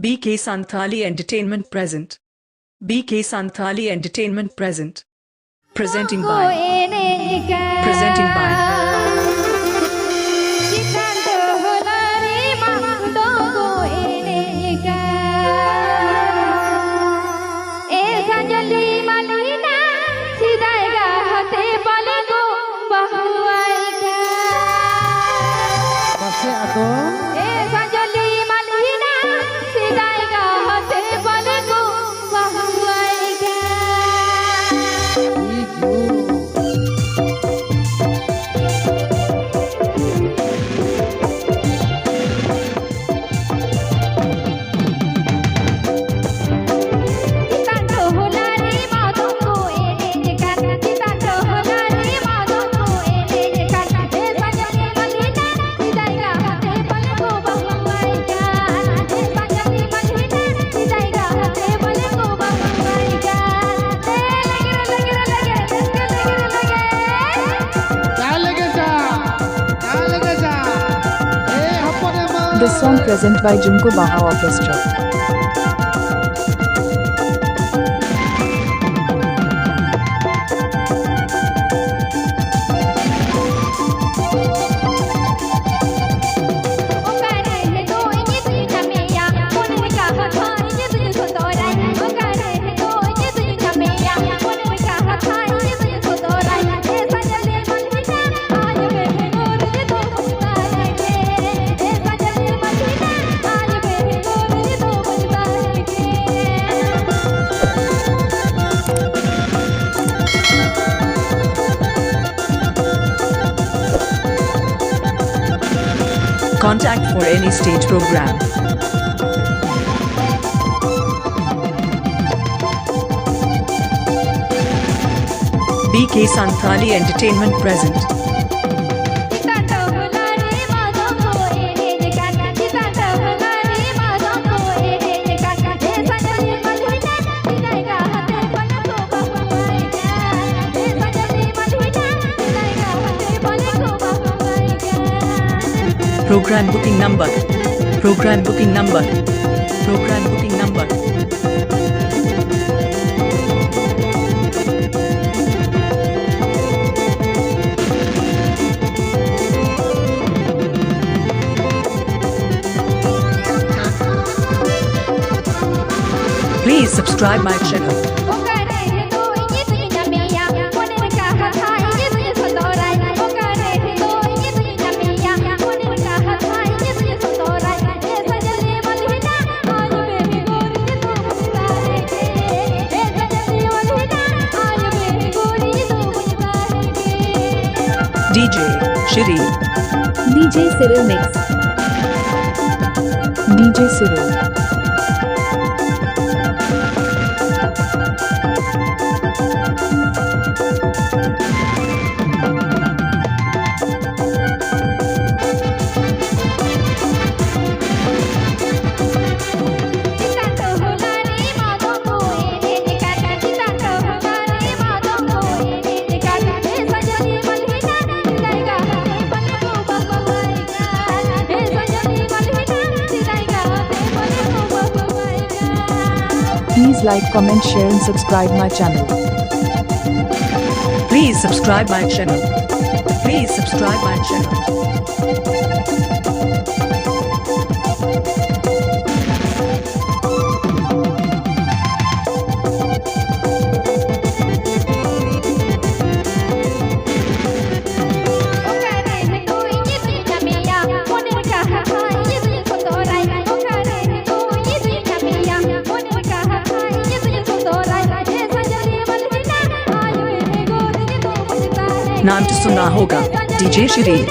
BK Santali Entertainment present. BK Santali Entertainment present. Presenting by This song present by Jhumko Baha Orchestra. Contact for any stage program. BK Santali Entertainment present. Program booking number. Program booking number. Program booking number. Please subscribe my channel. DJ SIRIL. DJ SIRIL mix. DJ SIRIL. Please like, comment, share and subscribe my channel. Please subscribe my channel. Please subscribe my channel. नाम तो सुना होगा DJ SIRIL.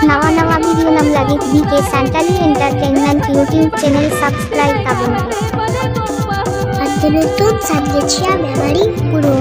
नवा video नम लगे BK Santali Entertainment YouTube channel subscribe kabun. At the YouTube subject Memari Guru